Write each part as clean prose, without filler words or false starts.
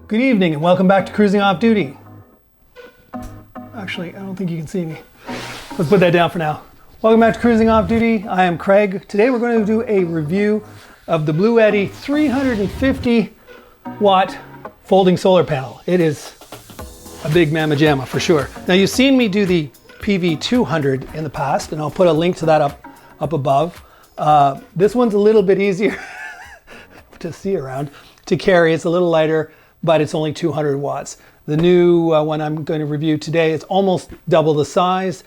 Good evening and welcome back to Cruising Off Duty. Actually, I don't think you can see me. Let's put that down for now. Welcome back to Cruising Off Duty. I am Craig. Today we're going to do a review of the Bluetti 350 watt folding solar panel. It is a big mamma jamma for sure. Now you've seen me do the PV200 in the past, and I'll put a link to that up above. This one's a little bit easier to see around, to carry. It's a little lighter, but it's only 200 watts. The new one I'm going to review today, it's almost double the size.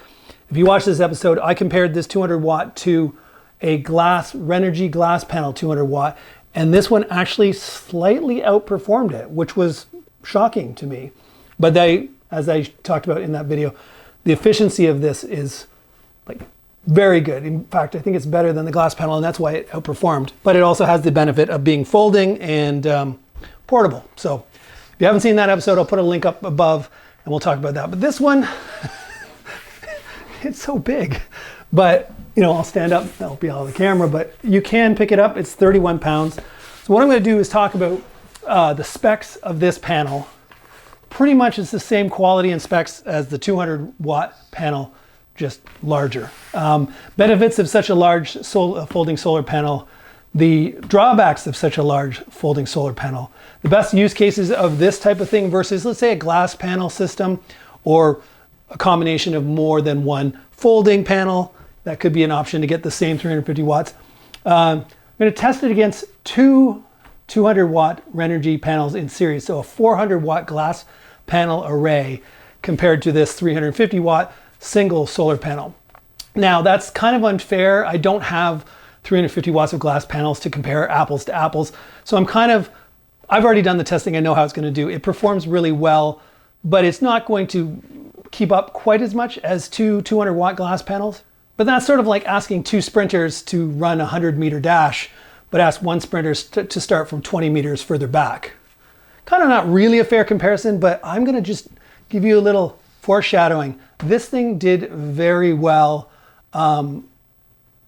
If you watch this episode, I compared this 200 watt to a Renogy Glass Panel 200 watt, and this one actually slightly outperformed it, which was shocking to me. But as I talked about in that video, the efficiency of this is like very good. In fact, I think it's better than the glass panel, and that's why it outperformed. But it also has the benefit of being folding and portable. So if you haven't seen that episode, I'll put a link up above and we'll talk about that. But this one, it's so big. But, you know, I'll stand up, that'll be out of the camera, but you can pick it up. It's 31 pounds. So what I'm going to do is talk about the specs of this panel. Pretty much it's the same quality and specs as the 200 watt panel, just larger. Benefits of such a large folding solar panel. The drawbacks of such a large folding solar panel. The best use cases of this type of thing versus, let's say, a glass panel system or a combination of more than one folding panel. That could be an option to get the same 350 watts. I'm going to test it against two 200 watt Renogy panels in series. So a 400 watt glass panel array compared to this 350 watt single solar panel. Now that's kind of unfair. I don't have 350 watts of glass panels to compare apples to apples. So I've already done the testing. I know how it's going to do. It performs really well, but it's not going to keep up quite as much as two 200 watt glass panels. But that's sort of like asking two sprinters to run a 100-meter dash, but ask one sprinter to start from 20 meters further back. Kind of not really a fair comparison, but I'm going to just give you a little foreshadowing. This thing did very well,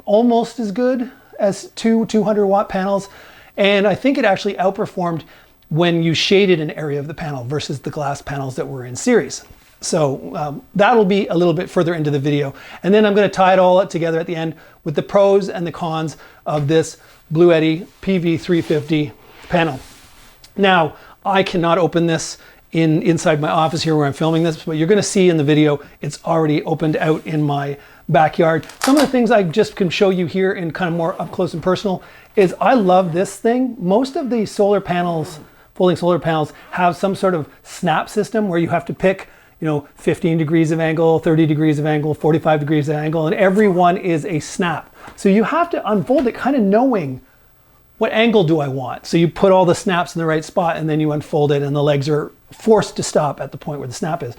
almost as good as two 200 watt panels. And I think it actually outperformed when you shaded an area of the panel versus the glass panels that were in series. So that'll be a little bit further into the video. And then I'm going to tie it all together at the end with the pros and the cons of this Bluetti PV350 panel. Now, I cannot open this inside my office here where I'm filming this, but you're going to see in the video it's already opened out in my backyard. Some of the things I just can show you here in kind of more up close and personal is I love this thing. Most of the solar panels, folding solar panels, have some sort of snap system where you have to pick, 15 degrees of angle, 30 degrees of angle, 45 degrees of angle, and every one is a snap. So you have to unfold it kind of knowing what angle do I want. So you put all the snaps in the right spot and then you unfold it and the legs are forced to stop at the point where the snap is.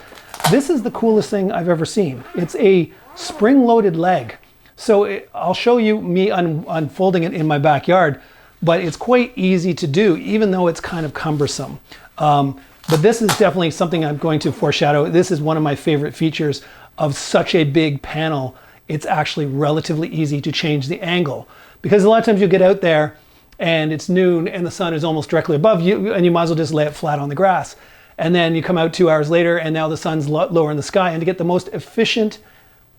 This is the coolest thing I've ever seen. It's a spring-loaded leg. So I'll show you me unfolding it in my backyard, but it's quite easy to do, even though it's kind of cumbersome. But this is definitely something I'm going to foreshadow. This is one of my favorite features of such a big panel. It's actually relatively easy to change the angle, because a lot of times you get out there and it's noon and the sun is almost directly above you and you might as well just lay it flat on the grass. And then you come out 2 hours later and now the sun's lower in the sky, and to get the most efficient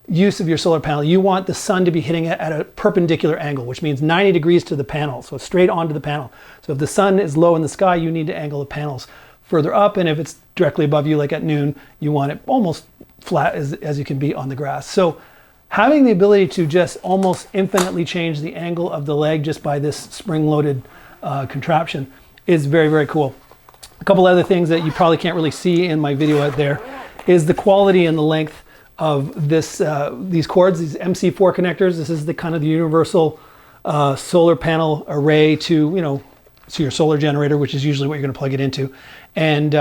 use of your solar panel, you want the sun to be hitting it at a perpendicular angle, which means 90 degrees to the panel, so straight onto the panel. So if the sun is low in the sky, you need to angle the panels further up, and if it's directly above you, like at noon, you want it almost flat as you can be on the grass. So having the ability to just almost infinitely change the angle of the leg just by this spring-loaded contraption is very, very cool. A couple other things that you probably can't really see in my video out there is the quality and the length of these cords, these MC4 connectors. This is the kind of the universal solar panel array to your solar generator, which is usually what you're going to plug it into, and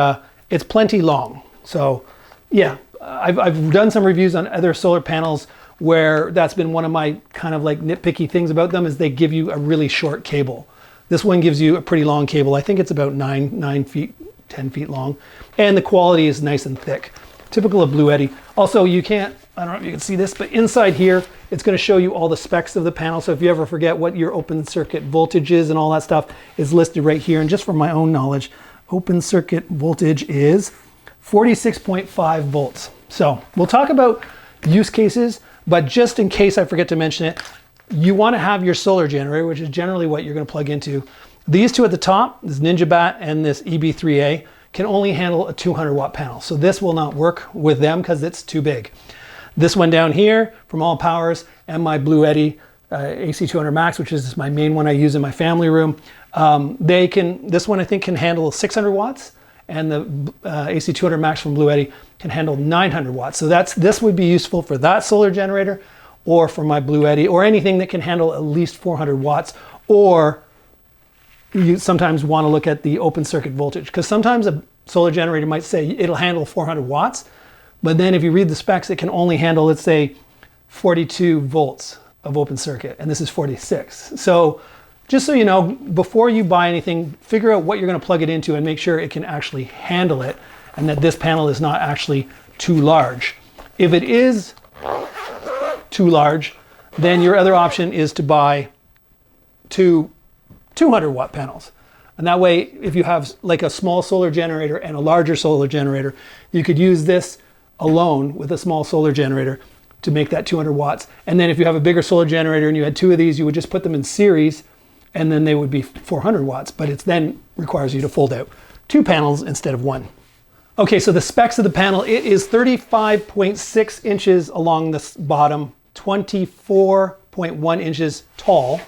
it's plenty long. So yeah, I've done some reviews on other solar panels where that's been one of my kind of like nitpicky things about them, is they give you a really short cable. This one gives you a pretty long cable. I think it's about 9 feet, 10 feet long, and the quality is nice and thick. Typical of Bluetti. Also, I don't know if you can see this, but inside here, it's going to show you all the specs of the panel. So if you ever forget what your open circuit voltage is and all that stuff is listed right here. And just from my own knowledge, open circuit voltage is 46.5 volts. So we'll talk about use cases, but just in case I forget to mention it, you want to have your solar generator, which is generally what you're going to plug into. These two at the top, this Ninja Bat and this EB3A, can only handle a 200 watt panel. So this will not work with them because it's too big. This one down here from All Powers and my Bluetti AC200Max, which is my main one I use in my family room. This one I think can handle 600 watts, and the AC200Max from Bluetti can handle 900 watts. So this would be useful for that solar generator, or for my Bluetti, or anything that can handle at least 400 watts, or you sometimes want to look at the open circuit voltage, because sometimes a solar generator might say it'll handle 400 watts, but then if you read the specs, it can only handle, let's say, 42 volts of open circuit, and this is 46. So just so you know, before you buy anything, figure out what you're going to plug it into and make sure it can actually handle it, and that this panel is not actually too large. If it is too large, then your other option is to buy two 200 watt panels. And that way, if you have like a small solar generator and a larger solar generator, you could use this alone with a small solar generator to make that 200 watts. And then if you have a bigger solar generator and you had two of these, you would just put them in series, and then they would be 400 watts. But it then requires you to fold out two panels instead of one. Okay, so the specs of the panel, it is 35.6 inches along the bottom, 24.1 inches tall,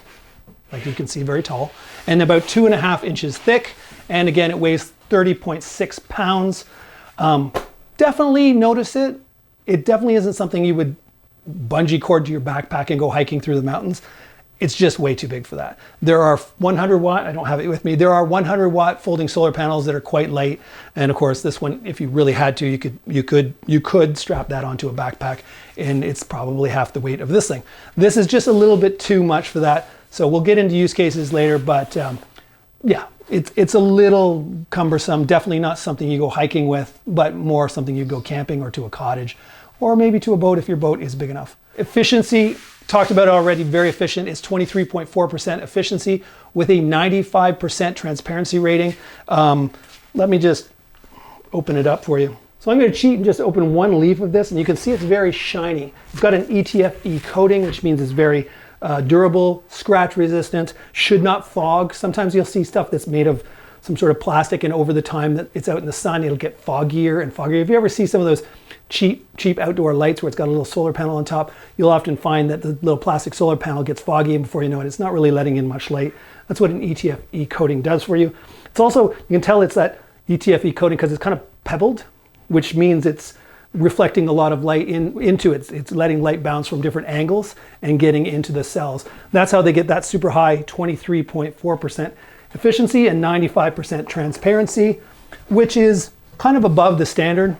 like you can see, very tall, and about 2.5 inches thick. And again, it weighs 30.6 pounds. Definitely notice it. It definitely isn't something you would bungee cord to your backpack and go hiking through the mountains. It's just way too big for that. There are 100 watt, I don't have it with me, there are 100 watt folding solar panels that are quite light. And of course, this one, if you really had to, you could strap that onto a backpack, and it's probably half the weight of this thing. This is just a little bit too much for that. So we'll get into use cases later, but yeah, it's a little cumbersome. Definitely not something you go hiking with, but more something you go camping or to a cottage, or maybe to a boat if your boat is big enough. Efficiency, talked about it already, very efficient. It's 23.4% efficiency with a 95% transparency rating. Let me just open it up for you. So I'm going to cheat and just open one leaf of this, and you can see it's very shiny. It's got an ETFE coating, which means it's very durable, scratch resistant, should not fog. Sometimes you'll see stuff that's made of some sort of plastic, and over the time that it's out in the sun, it'll get foggier and foggier. If you ever see some of those cheap outdoor lights where it's got a little solar panel on top, you'll often find that the little plastic solar panel gets foggy, and before you know it, it's not really letting in much light. That's what an ETFE coating does for you. It's also, you can tell it's that ETFE coating because it's kind of pebbled, which means it's reflecting a lot of light into it. It's letting light bounce from different angles and getting into the cells. That's how they get that super high 23.4% efficiency and 95% transparency, which is kind of above the standard.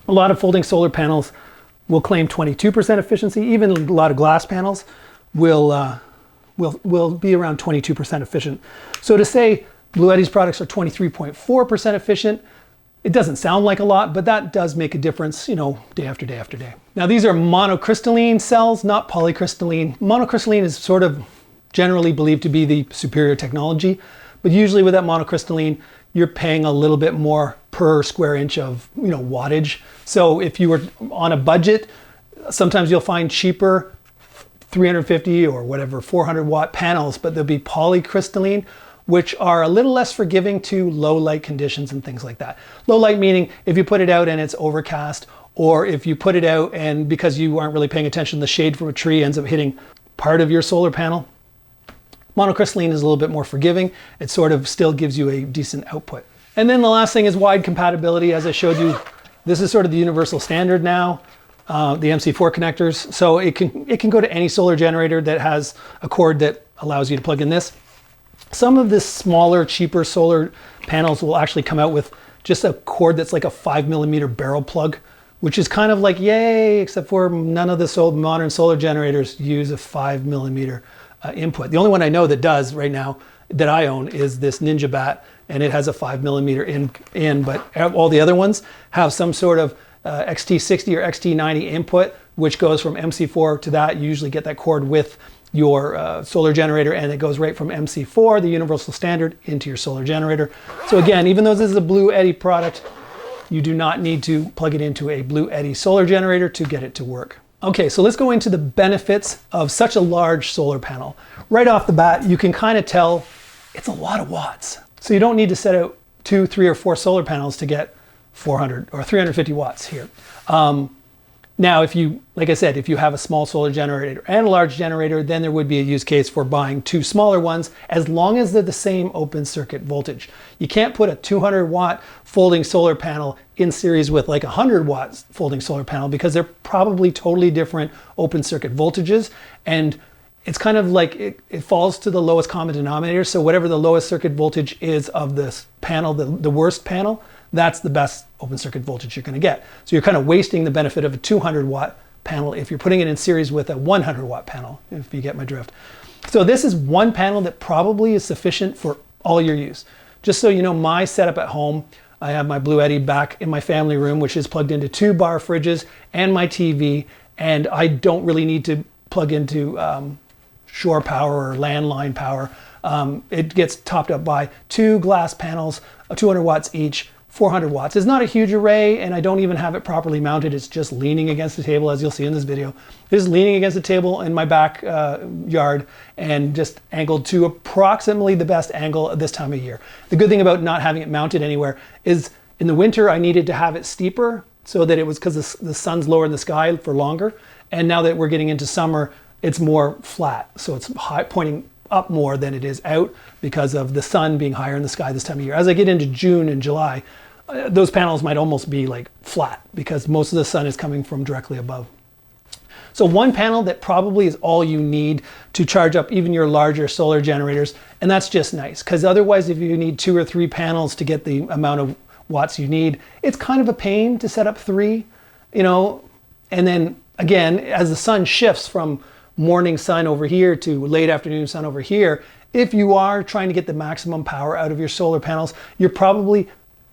A lot of folding solar panels will claim 22% efficiency. Even a lot of glass panels will be around 22% efficient. So to say Bluetti's products are 23.4% efficient, it doesn't sound like a lot, but that does make a difference, you know, day after day after day. Now these are monocrystalline cells, not polycrystalline. Monocrystalline is sort of generally believed to be the superior technology, but usually with that monocrystalline, you're paying a little bit more per square inch of, you know, wattage. So if you were on a budget, sometimes you'll find cheaper 350 or whatever 400 watt panels, but they'll be polycrystalline, which are a little less forgiving to low light conditions and things like that. Low light meaning if you put it out and it's overcast, or if you put it out and because you aren't really paying attention, the shade from a tree ends up hitting part of your solar panel. Monocrystalline is a little bit more forgiving. It sort of still gives you a decent output. And then the last thing is wide compatibility. As I showed you, this is sort of the universal standard now, the MC4 connectors. So it can go to any solar generator that has a cord that allows you to plug in this. Some of the smaller, cheaper solar panels will actually come out with just a cord that's like a 5mm barrel plug, which is kind of like yay, except for none of the modern solar generators use a 5mm input. The only one I know that does right now that I own is this Ninja Bat, and it has a 5mm in, but all the other ones have some sort of XT60 or XT90 input, which goes from MC4 to that. You usually get that cord with your solar generator, and it goes right from MC4, the universal standard, into your solar generator. So again, even though this is a Bluetti product, you do not need to plug it into a Bluetti solar generator to get it to work. Okay, so let's go into the benefits of such a large solar panel. Right off the bat, you can kind of tell it's a lot of watts. So you don't need to set out 2, 3, or 4 solar panels to get 400 or 350 watts here. Now, if you, like I said, if you have a small solar generator and a large generator, then there would be a use case for buying 2 smaller ones, as long as they're the same open circuit voltage. You can't put a 200 watt folding solar panel in series with like a 100 watts folding solar panel, because they're probably totally different open circuit voltages. And it's kind of like it falls to the lowest common denominator. So whatever the lowest circuit voltage is of this panel, the worst panel, that's the best open circuit voltage you're going to get. So you're kind of wasting the benefit of a 200 watt panel if you're putting it in series with a 100 watt panel, if you get my drift. So this is one panel that probably is sufficient for all your use. Just so you know, my setup at home, I have my Bluetti back in my family room, which is plugged into 2 bar fridges and my TV, and I don't really need to plug into shore power or landline power. It gets topped up by 2 glass panels, 200 watts each, 400 watts. It's not a huge array, and I don't even have it properly mounted. It's just leaning against the table, as you'll see in this video. It's leaning against the table in my back yard, and just angled to approximately the best angle at this time of year. The good thing about not having it mounted anywhere is in the winter I needed to have it steeper, so that it was, because the sun's lower in the sky for longer. And now that we're getting into summer, it's more flat. So it's high, pointing up more than it is out, because of the sun being higher in the sky this time of year. As I get into June and July, those panels might almost be like flat, because most of the sun is coming from directly above. So one panel that probably is all you need to charge up even your larger solar generators, and that's just nice, because otherwise if you need 2 or 3 panels to get the amount of watts you need, it's kind of a pain to set up 3, you know. And then again, as the sun shifts from morning sun over here to late afternoon sun over here, if you are trying to get the maximum power out of your solar panels, you're probably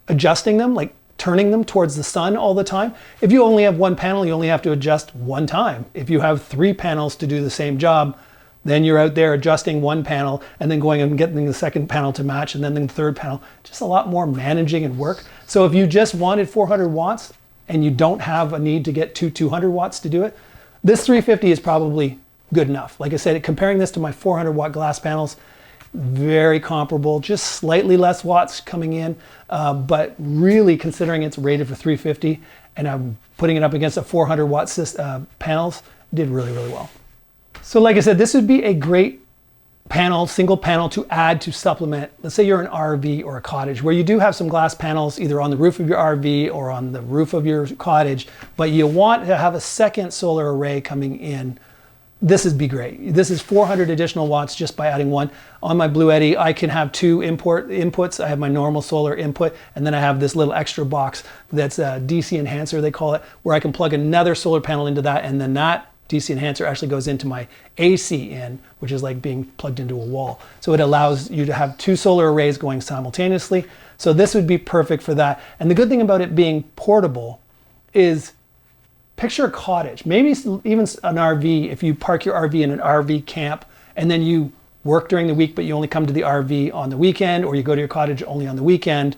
adjusting them, like turning them towards the sun all the time. If you only have 1 panel, you only have to adjust 1 time. If you have 3 panels to do the same job, then you're out there adjusting 1 panel and then going and getting the second panel to match, and then the third panel. Just a lot more managing and work. So if you just wanted 400 watts and you don't have a need to get 200 watts to do it, this 350 is probably good enough. Like I said, comparing this to my 400 watt glass panels, very comparable, just slightly less watts coming in, but really considering it's rated for 350 and I'm putting it up against a 400 watt panels, did really, really well. So like I said, this would be a great panel, single panel to add to supplement. Let's say you're an RV or a cottage where you do have some glass panels either on the roof of your RV or on the roof of your cottage, but you want to have a second solar array coming in. This would be great. This is 400 additional watts just by adding one. On my Bluetti, I can have 2 inputs. I have my normal solar input, and then I have this little extra box that's a DC enhancer, they call it, where I can plug another solar panel into that, and then that DC enhancer actually goes into my AC in, which is like being plugged into a wall. So it allows you to have 2 solar arrays going simultaneously. So this would be perfect for that. And the good thing about it being portable is, picture a cottage, maybe even an RV. If you park your RV in an RV camp and then you work during the week, but you only come to the RV on the weekend, or you go to your cottage only on the weekend,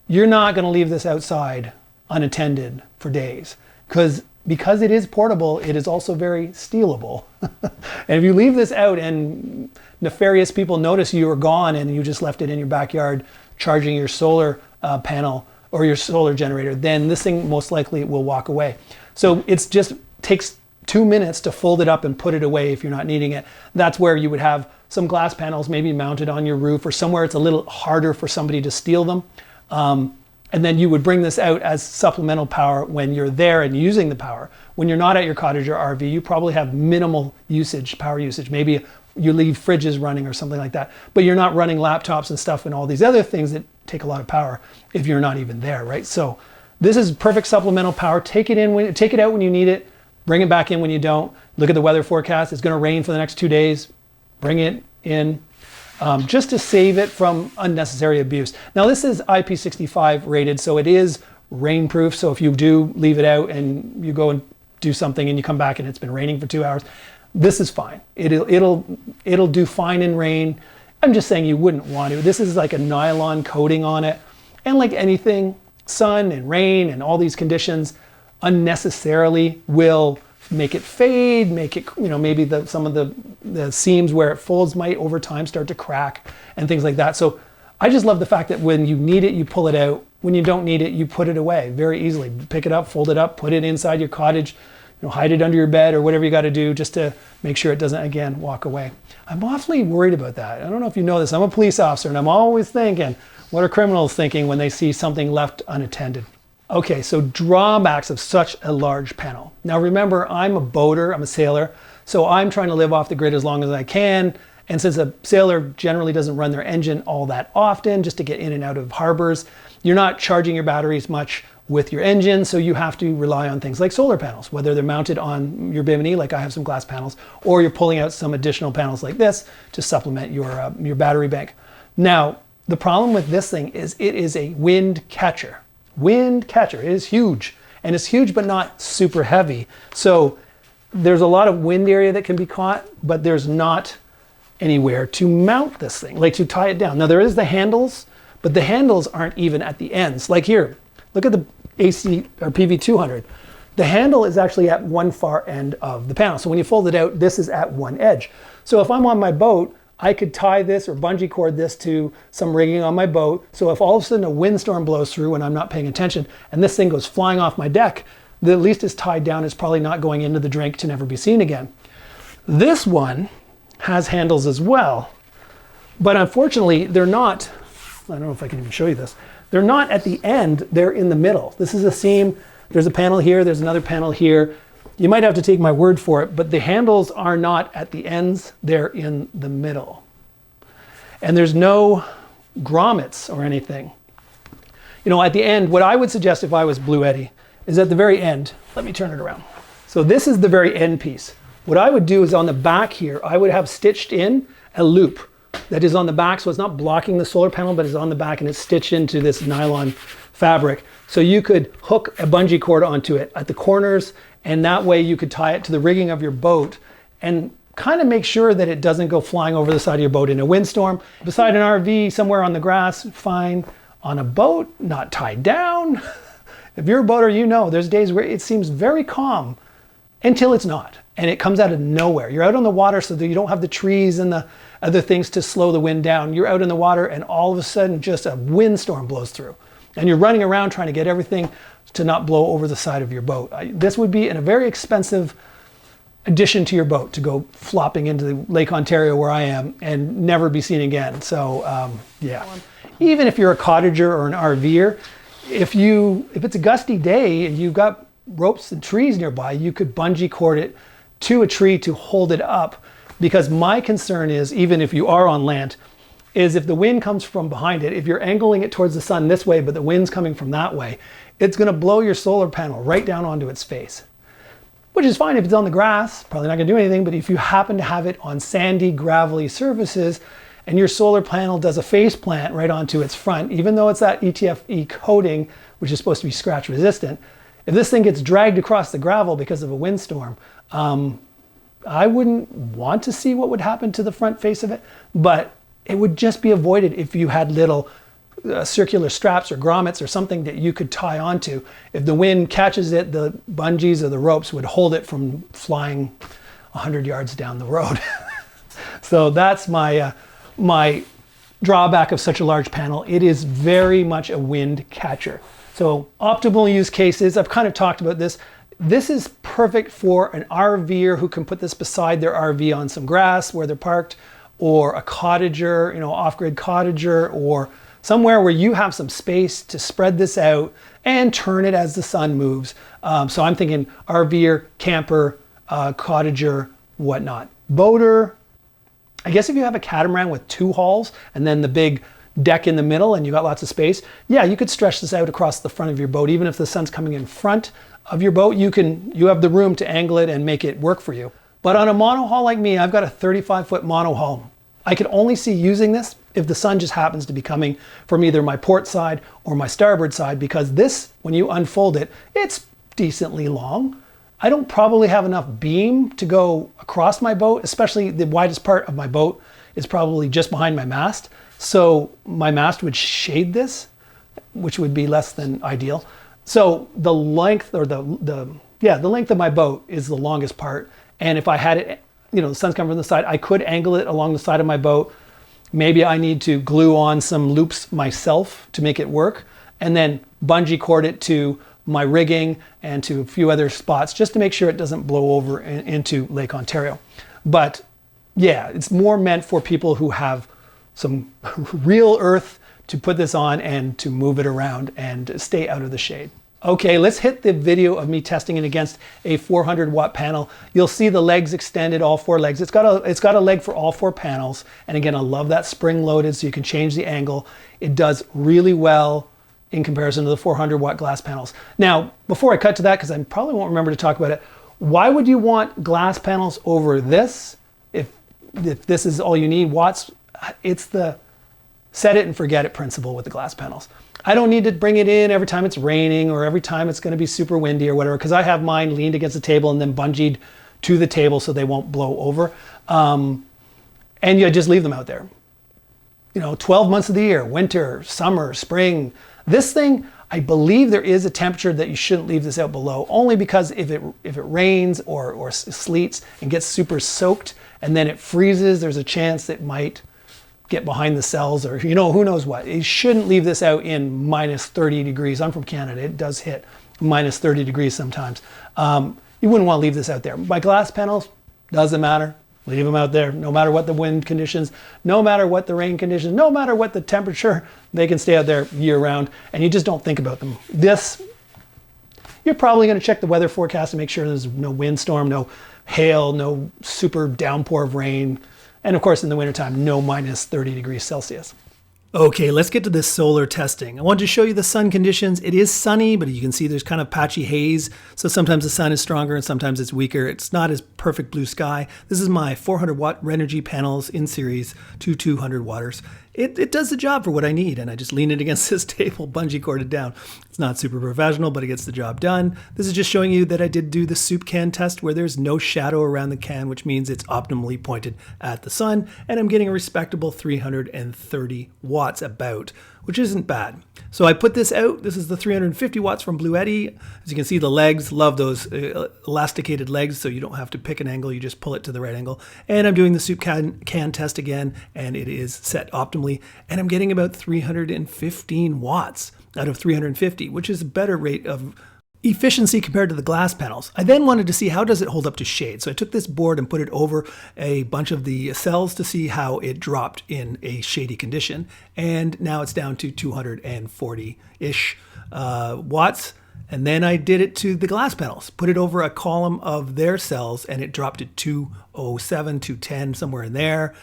you're not going to leave this outside unattended for days. Because it is portable, it is also very stealable. And if you leave this out and nefarious people notice you are gone and you just left it in your backyard charging your solar panel or your solar generator, then this thing most likely will walk away. So it's just takes 2 minutes to fold it up and put it away if you're not needing it. That's where you would have some glass panels maybe mounted on your roof or somewhere it's a little harder for somebody to steal them. And then you would bring this out as supplemental power when you're there and using the power. When you're not at your cottage or RV, you probably have minimal usage, power usage. Maybe you leave fridges running or something like that, but you're not running laptops and stuff and all these other things that take a lot of power if you're not even there, right? So this is perfect supplemental power. Take it out when you need it, bring it back in when you don't. Look at the weather forecast. It's going to rain for the next 2 days. Bring it in just to save it from unnecessary abuse. Now this is IP65 rated, so it is rainproof. So if you do leave it out and you go and do something and you come back and it's been raining for 2 hours, this is fine. It'll do fine in rain. I'm just saying you wouldn't want to. This is like a nylon coating on it. And like anything, sun and rain and all these conditions unnecessarily will make it fade, make it, maybe some of the seams where it folds might over time start to crack and things like that. So I just love the fact that when you need it, you pull it out. When you don't need it, you put it away very easily. Pick it up, fold it up, put it inside your cottage, hide it under your bed or whatever you got to do just to make sure it doesn't, again, walk away. I'm awfully worried about that. I don't know if you know this. I'm a police officer and I'm always thinking, what are criminals thinking when they see something left unattended? Okay, so drawbacks of such a large panel. Now remember, I'm a boater, I'm a sailor, so I'm trying to live off the grid as long as I can. And since a sailor generally doesn't run their engine all that often just to get in and out of harbors, you're not charging your batteries much with your engine, so you have to rely on things like solar panels, whether they're mounted on your bimini, like I have some glass panels, or you're pulling out some additional panels like this to supplement your battery bank. Now, the problem with this thing is it is a wind catcher. Wind catcher. It is huge, and it's huge but not super heavy. So there's a lot of wind area that can be caught, but there's not anywhere to mount this thing, like to tie it down. Now there is the handles, but the handles aren't even at the ends. Like here, look at the AC or PV200. The handle is actually at one far end of the panel. So when you fold it out, this is at one edge. So if I'm on my boat, I could tie this or bungee cord this to some rigging on my boat. So if all of a sudden a windstorm blows through and I'm not paying attention and this thing goes flying off my deck, at least it's tied down. It's probably not going into the drink to never be seen again. This one has handles as well, but unfortunately they're not, I don't know if I can even show you this. They're not at the end, they're in the middle. This is a seam, there's a panel here, there's another panel here. You might have to take my word for it, but the handles are not at the ends, they're in the middle. And there's no grommets or anything. At the end, what I would suggest if I was Bluetti is at the very end, let me turn it around. So this is the very end piece. What I would do is on the back here, I would have stitched in a loop that is on the back, so it's not blocking the solar panel, but it's on the back and it's stitched into this nylon fabric. So you could hook a bungee cord onto it at the corners, and that way you could tie it to the rigging of your boat and kind of make sure that it doesn't go flying over the side of your boat in a windstorm. Beside an RV, somewhere on the grass, fine. On a boat, not tied down. If you're a boater, there's days where it seems very calm until it's not. And it comes out of nowhere. You're out on the water so that you don't have the trees and the other things to slow the wind down. You're out in the water and all of a sudden just a windstorm blows through. And you're running around trying to get everything to not blow over the side of your boat. This would be a very expensive addition to your boat to go flopping into Lake Ontario where I am and never be seen again. So yeah, even if you're a cottager or an RVer, if it's a gusty day and you've got ropes and trees nearby, you could bungee cord it to a tree to hold it up. Because my concern is, even if you are on land, is if the wind comes from behind it, if you're angling it towards the sun this way, but the wind's coming from that way, it's gonna blow your solar panel right down onto its face. Which is fine if it's on the grass, probably not gonna do anything, but if you happen to have it on sandy, gravelly surfaces, and your solar panel does a face plant right onto its front, even though it's that ETFE coating, which is supposed to be scratch resistant, if this thing gets dragged across the gravel because of a windstorm, I wouldn't want to see what would happen to the front face of it, but it would just be avoided if you had little circular straps or grommets or something that you could tie onto. If the wind catches it, the bungees or the ropes would hold it from flying 100 yards down the road. So that's my drawback of such a large panel. It is very much a wind catcher. So optimal use cases, I've kind of talked about this. This is perfect for an RVer who can put this beside their RV on some grass where they're parked, or a cottager, off-grid cottager, or somewhere where you have some space to spread this out and turn it as the sun moves. So I'm thinking RVer, camper, cottager, whatnot. Boater, I guess if you have a catamaran with two hulls and then the big deck in the middle and you got lots of space, yeah, you could stretch this out across the front of your boat. Even if the sun's coming in front of your boat, you have the room to angle it and make it work for you. But on a monohull like me, I've got a 35-foot monohull. I could only see using this if the sun just happens to be coming from either my port side or my starboard side, because this, when you unfold it, it's decently long. I don't probably have enough beam to go across my boat, especially the widest part of my boat is probably just behind my mast. So my mast would shade this, which would be less than ideal. So the length or the length of my boat is the longest part. And if I had it, the sun's coming from the side, I could angle it along the side of my boat. Maybe I need to glue on some loops myself to make it work, and then bungee cord it to my rigging and to a few other spots just to make sure it doesn't blow over into Lake Ontario. But yeah, it's more meant for people who have some real earth to put this on and to move it around and stay out of the shade. Okay, let's hit the video of me testing it against a 400 watt panel. You'll see the legs extended, all 4 legs. It's got a leg for all 4 panels. And again, I love that spring loaded so you can change the angle. It does really well in comparison to the 400 watt glass panels. Now, before I cut to that, because I probably won't remember to talk about it, why would you want glass panels over this if this is all you need watts? It's the set it and forget it principle with the glass panels. I don't need to bring it in every time it's raining or every time it's going to be super windy or whatever, because I have mine leaned against the table and then bungeed to the table so they won't blow over. And you just leave them out there. 12 months of the year, winter, summer, spring. This thing, I believe there is a temperature that you shouldn't leave this out below, only because if it rains or sleets and gets super soaked and then it freezes, there's a chance it might get behind the cells or who knows what. You shouldn't leave this out in minus 30 degrees. I'm from Canada. It does hit minus 30 degrees sometimes. You wouldn't want to leave this out there. My glass panels, doesn't matter. Leave them out there. No matter what the wind conditions, no matter what the rain conditions, no matter what the temperature, they can stay out there year round and you just don't think about them. This, you're probably going to check the weather forecast to make sure there's no windstorm, no hail, no super downpour of rain. And of course, in the wintertime, no minus 30 degrees Celsius. Okay, let's get to this solar testing. I wanted to show you the sun conditions. It is sunny, but you can see there's kind of patchy haze. So sometimes the sun is stronger and sometimes it's weaker. It's not as perfect blue sky. This is my 400 watt Renogy panels in series to 200 watters. It does the job for what I need, and I just lean it against this table, bungee corded down. It's not super professional, but it gets the job done. This is just showing you that I did do the soup can test where there's no shadow around the can, which means it's optimally pointed at the sun, and I'm getting a respectable 330 watts about, which isn't bad. So I put this out. This is the 350 watts from Bluetti. As you can see, the legs, love those elasticated legs, so you don't have to pick an angle, you just pull it to the right angle. And I'm doing the soup can test again, and it is set optimally, and I'm getting about 315 watts out of 350, which is a better rate of efficiency compared to the glass panels. I then wanted to see how does it hold up to shade. So I took this board and put it over a bunch of the cells to see how it dropped in a shady condition. And now it's down to 240-ish watts. And then I did it to the glass panels, put it over a column of their cells, and it dropped to 207, 210, somewhere in there.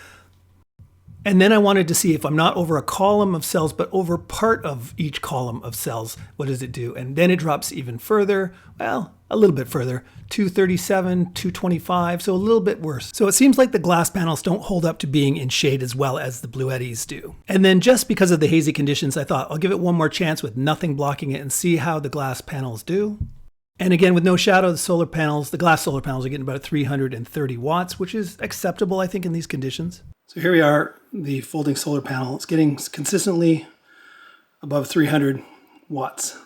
And then I wanted to see if I'm not over a column of cells, but over part of each column of cells, what does it do? And then it drops even further, well, a little bit further, 237, 225, so a little bit worse. So it seems like the glass panels don't hold up to being in shade as well as the Bluettis do. And then just because of the hazy conditions, I thought I'll give it one more chance with nothing blocking it and see how the glass panels do. And again, with no shadow, the glass solar panels are getting about 330 watts, which is acceptable, I think, in these conditions. So here we are, the folding solar panel. It's getting consistently above 300 watts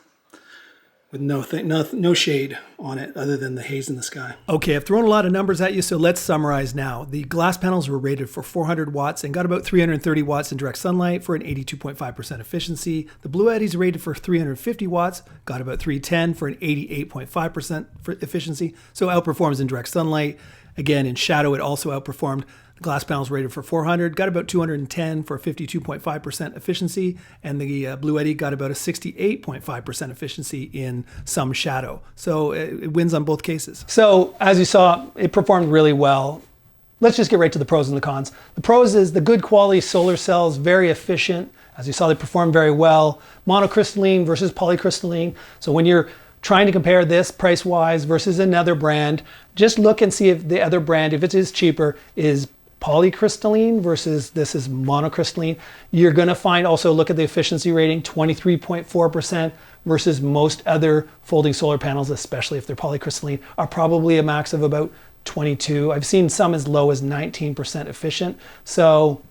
with no shade on it other than the haze in the sky. Okay, I've thrown a lot of numbers at you, so let's summarize now. The glass panels were rated for 400 watts and got about 330 watts in direct sunlight for an 82.5% efficiency. The Bluettis rated for 350 watts, got about 310 for an 88.5% efficiency, so outperforms in direct sunlight. Again, in shadow, it also outperformed. The glass panels rated for 400, got about 210 for 52.5% efficiency, and the Bluetti got about a 68.5% efficiency in some shadow. So it wins on both cases. So as you saw, it performed really well. Let's just get right to the pros and the cons. The pros is the good quality solar cells, very efficient. As you saw, they perform very well. Monocrystalline versus polycrystalline. So when you're trying to compare this price-wise versus another brand, just look and see if the other brand, if it is cheaper, is polycrystalline versus this is monocrystalline. You're going to find also, look at the efficiency rating, 23.4% versus most other folding solar panels, especially if they're polycrystalline, are probably a max of about 22. I've seen some as low as 19% efficient. So,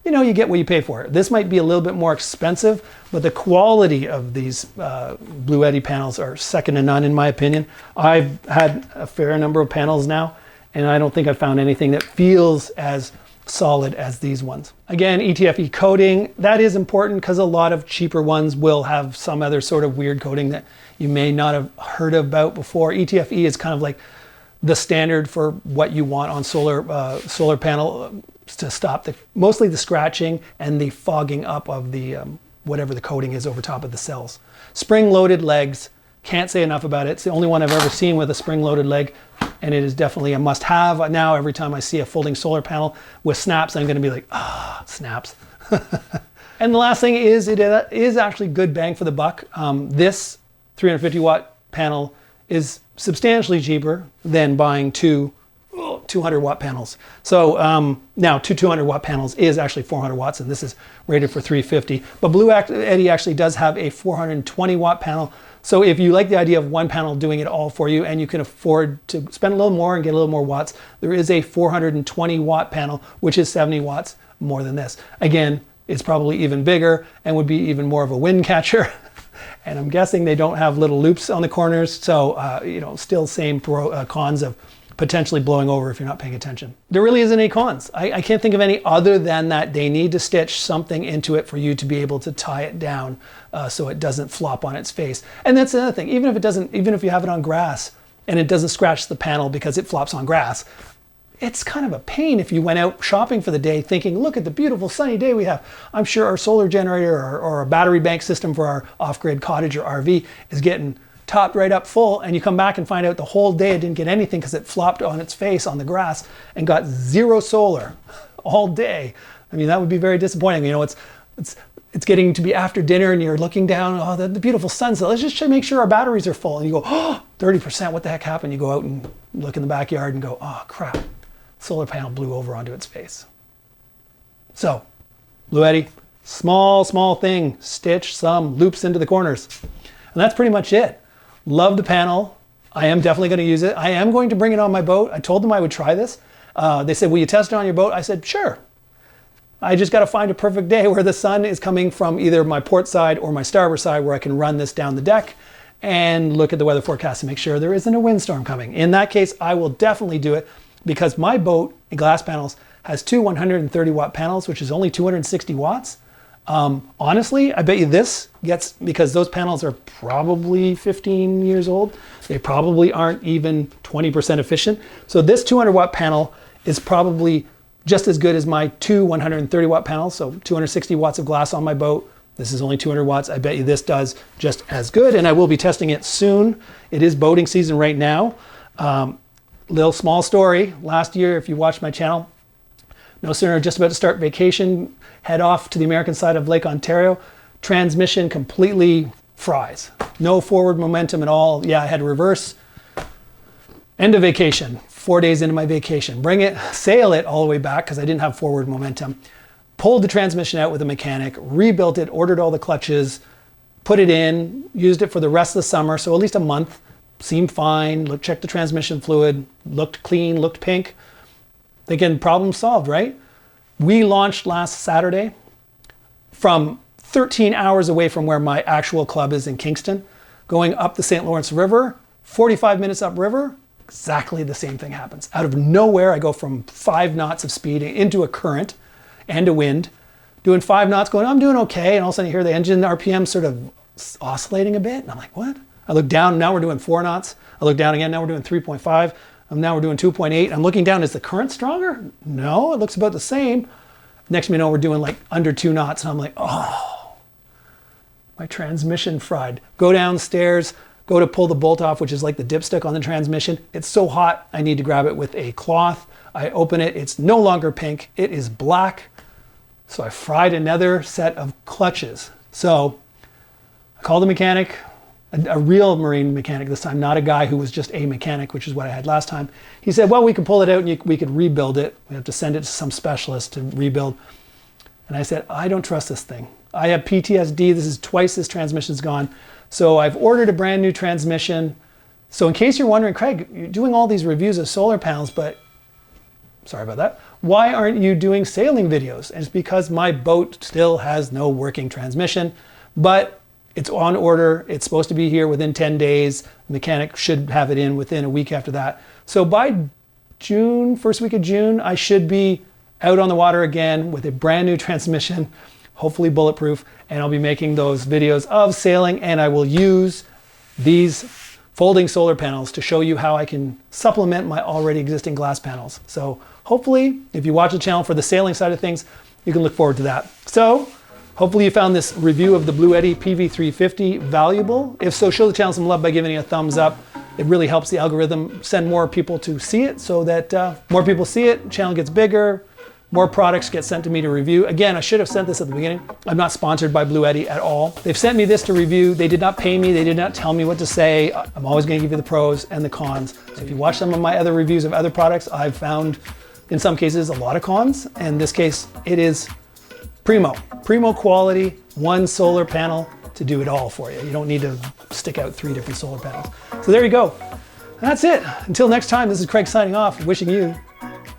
you know, you get what you pay for. This might be a little bit more expensive, but the quality of these Bluetti panels are second to none in my opinion. I've had a fair number of panels now, and I don't think I've found anything that feels as solid as these ones. Again, ETFE coating, that is important because a lot of cheaper ones will have some other sort of weird coating that you may not have heard about before. ETFE is kind of like the standard for what you want on solar panel to stop mostly the scratching and the fogging up of the whatever the coating is over top of the cells. Spring-loaded legs, can't say enough about it. It's the only one I've ever seen with a spring-loaded leg, and it is definitely a must-have. Now, every time I see a folding solar panel with snaps, I'm going to be like, ah, snaps. And the last thing is, it is actually good bang for the buck. This 350-watt panel is substantially cheaper than buying two 200-watt panels. So now two 200-watt panels is actually 400 watts, and this is rated for 350. But Bluetti actually does have a 420-watt panel. So if you like the idea of one panel doing it all for you and you can afford to spend a little more and get a little more watts, there is a 420-watt panel, which is 70 watts more than this. Again, it's probably even bigger and would be even more of a wind catcher. And I'm guessing they don't have little loops on the corners. So, you know, still same cons of potentially blowing over if you're not paying attention. There really isn't any cons. I can't think of any other than that they need to stitch something into it for you to be able to tie it down so it doesn't flop on its face. And that's another thing, even if you have it on grass and it doesn't scratch the panel because it flops on grass, it's kind of a pain if you went out shopping for the day thinking, look at the beautiful sunny day we have. I'm sure our solar generator or a battery bank system for our off-grid cottage or RV is getting topped right up full, and you come back and find out the whole day it didn't get anything because it flopped on its face on the grass and got zero solar all day. I mean, that would be very disappointing. You know, it's getting to be after dinner and you're looking down, oh, the beautiful sunset. Let's just make sure our batteries are full. And you go, oh, 30%, what the heck happened? You go out and look in the backyard and go, oh crap, solar panel blew over onto its face. So, Bluetti, small thing, stitch some loops into the corners. And that's pretty much it. Love the panel. I am definitely going to use it. I am going to bring it on my boat. I told them I would try this. They said, will you test it on your boat? I said, sure. I just got to find a perfect day where the sun is coming from either my port side or my starboard side where I can run this down the deck and look at the weather forecast to make sure there isn't a windstorm coming. In that case, I will definitely do it because my boat in Glass Panels has two 130-watt panels, which is only 260 watts. Honestly, I bet you this gets, because those panels are probably 15 years old, they probably aren't even 20% efficient. So this 200-watt panel is probably just as good as my two 130-watt panels, so 260 watts of glass on my boat. This is only 200 watts. I bet you this does just as good, and I will be testing it soon. It is boating season right now. Little small story. Last year, if you watched my channel, no sooner just about to start vacation, head off to the American side of Lake Ontario, transmission completely fries. No forward momentum at all. Yeah, I had to reverse. End of vacation, 4 days into my vacation. Bring it, sail it all the way back because I didn't have forward momentum. Pulled the transmission out with a mechanic, rebuilt it, ordered all the clutches, put it in, used it for the rest of the summer, so at least a month. Seemed fine, checked the transmission fluid, looked clean, looked pink. Thinking problem solved, right? We launched last Saturday from 13 hours away from where my actual club is in Kingston, going up the St. Lawrence River, 45 minutes upriver, exactly the same thing happens. Out of nowhere, I go from 5 knots of speed into a current and a wind, doing 5 knots, going, I'm doing okay, and all of a sudden you hear the engine RPM sort of oscillating a bit, and I'm like, what? I look down, now we're doing 4 knots. I look down again, now we're doing 3.5. Now we're doing 2.8. I'm looking down, is the current stronger? No, it looks about the same. Next thing you know, we're doing like under 2 knots, and I'm like, oh, my transmission fried. Go downstairs, go to pull the bolt off, which is like the dipstick on the transmission. It's so hot, I need to grab it with a cloth. I open it, it's no longer pink, it is black. So I fried another set of clutches. So I called the mechanic, a real marine mechanic this time, not a guy who was just a mechanic, which is what I had last time. He said, well, we can pull it out and we could rebuild it. We have to send it to some specialist to rebuild. And I said, I don't trust this thing. I have PTSD. This is twice this transmission's gone. So I've ordered a brand new transmission. So in case you're wondering, Craig, you're doing all these reviews of solar panels, but sorry about that. Why aren't you doing sailing videos? And it's because my boat still has no working transmission, but it's on order. It's supposed to be here within 10 days. The mechanic should have it in within a week after that. So by June, first week of June, I should be out on the water again with a brand new transmission, hopefully bulletproof, and I'll be making those videos of sailing, and I will use these folding solar panels to show you how I can supplement my already existing glass panels. So hopefully, if you watch the channel for the sailing side of things, you can look forward to that. So hopefully you found this review of the Bluetti PV350 valuable. If so, show the channel some love by giving it a thumbs up. It really helps the algorithm send more people to see it, so that more people see it, channel gets bigger, more products get sent to me to review. Again, I should have sent this at the beginning. I'm not sponsored by Bluetti at all. They've sent me this to review. They did not pay me. They did not tell me what to say. I'm always going to give you the pros and the cons. So if you watch some of my other reviews of other products, I've found in some cases a lot of cons. In this case, it is primo quality, one solar panel to do it all for you. You don't need to stick out 3 different solar panels. So there you go. That's it. Until next time, this is Craig signing off, wishing you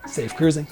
safe cruising.